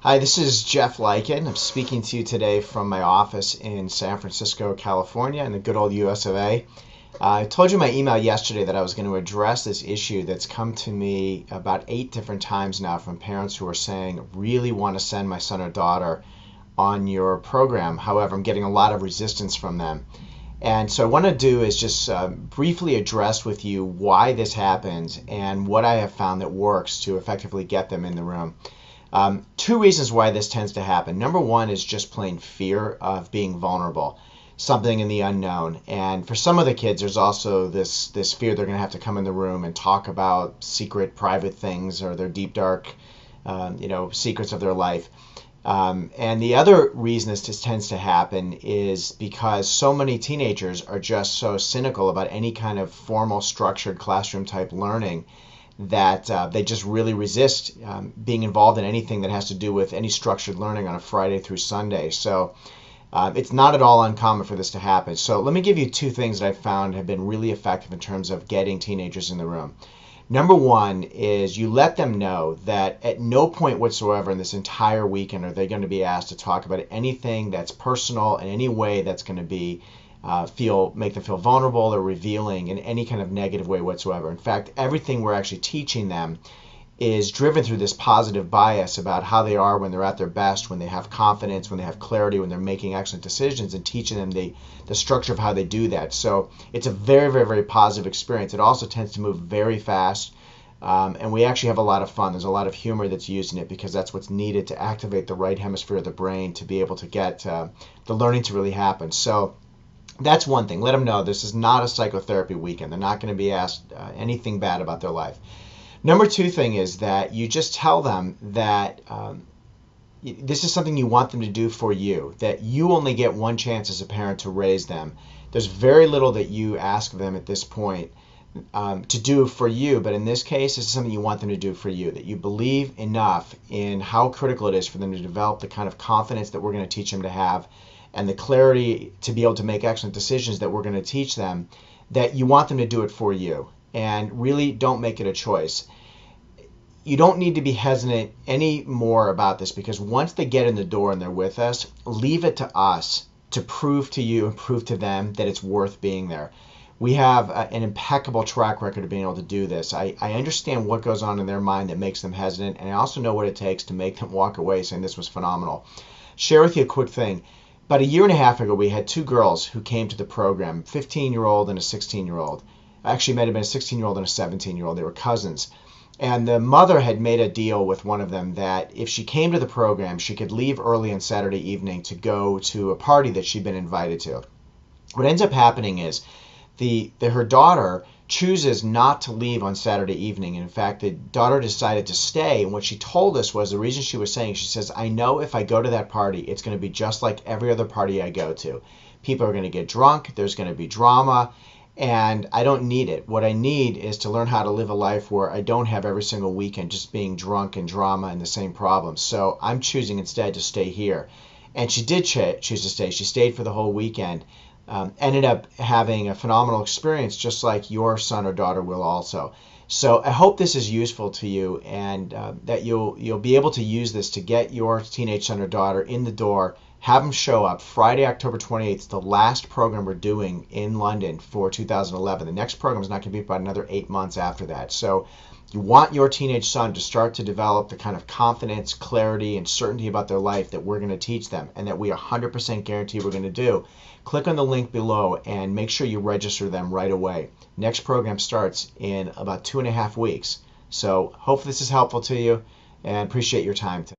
Hi, this is Jeff Leiken. I'm speaking to you today from my office in San Francisco, California, in the good old US of A. I told you in my email yesterday that I was going to address this issue that's come to me about 8 different times now from parents who are saying, really want to send my son or daughter on your program. However, I'm getting a lot of resistance from them. And so, what I want to do is just briefly address with you why this happens and what I have found that works to effectively get them in the room. Two reasons why this tends to happen. Number one is just plain fear of being vulnerable, something in the unknown. And for some of the kids, there's also this fear they're going to have to come in the room and talk about secret, private things or their deep, dark, secrets of their life. And the other reason this tends to happen is because so many teenagers are just so cynical about any kind of formal, structured classroom type learning that they just really resist being involved in anything that has to do with any structured learning on a Friday through Sunday. So it's not at all uncommon for this to happen. So let me give you 2 things that I've found have been really effective in terms of getting teenagers in the room. Number one is you let them know that at no point whatsoever in this entire weekend are they going to be asked to talk about anything that's personal in any way that's going to be make them feel vulnerable or revealing in any kind of negative way whatsoever. In fact, everything we're actually teaching them is driven through this positive bias about how they are when they're at their best, when they have confidence, when they have clarity, when they're making excellent decisions, and teaching them the structure of how they do that. So it's a very, very, very positive experience. It also tends to move very fast. And we actually have a lot of fun. There's a lot of humor that's used in it because that's what's needed to activate the right hemisphere of the brain to be able to get the learning to really happen. So that's one thing. Let them know this is not a psychotherapy weekend. They're not going to be asked anything bad about their life. Number 2 thing is that you just tell them that this is something you want them to do for you, that you only get one chance as a parent to raise them. There's very little that you ask them at this point to do for you, but in this case, this is something you want them to do for you, that you believe enough in how critical it is for them to develop the kind of confidence that we're going to teach them to have and the clarity to be able to make excellent decisions that we're going to teach them, that you want them to do it for you. And really don't make it a choice. You don't need to be hesitant any more about this because once they get in the door and they're with us, leave it to us to prove to you and prove to them that it's worth being there. We have an impeccable track record of being able to do this. I understand what goes on in their mind that makes them hesitant, and I also know what it takes to make them walk away saying this was phenomenal. Share with you a quick thing. About a year and a half ago, we had 2 girls who came to the program, 15-year-old and a 16-year-old. Actually, it might have been a 16-year-old and a 17-year-old. They were cousins. And the mother had made a deal with one of them that if she came to the program, she could leave early on Saturday evening to go to a party that she'd been invited to. What ends up happening is her daughter chooses not to leave on Saturday evening. And in fact, the daughter decided to stay. And what she told us was the reason she was saying, she says, I know if I go to that party, it's going to be just like every other party I go to. People are going to get drunk. There's going to be drama. And I don't need it. What I need is to learn how to live a life where I don't have every single weekend just being drunk and drama and the same problems. So I'm choosing instead to stay here. And she did choose to stay. She stayed for the whole weekend. Ended up having a phenomenal experience just like your son or daughter will also. So I hope this is useful to you and that you'll be able to use this to get your teenage son or daughter in the door. Have them show up. Friday, October 28th is the last program we're doing in London for 2011. The next program is not going to be about another 8 months after that. So you want your teenage son to start to develop the kind of confidence, clarity, and certainty about their life that we're going to teach them and that we 100% guarantee we're going to do. Click on the link below and make sure you register them right away. Next program starts in about 2.5 weeks. So hopefully this is helpful to you and appreciate your time today.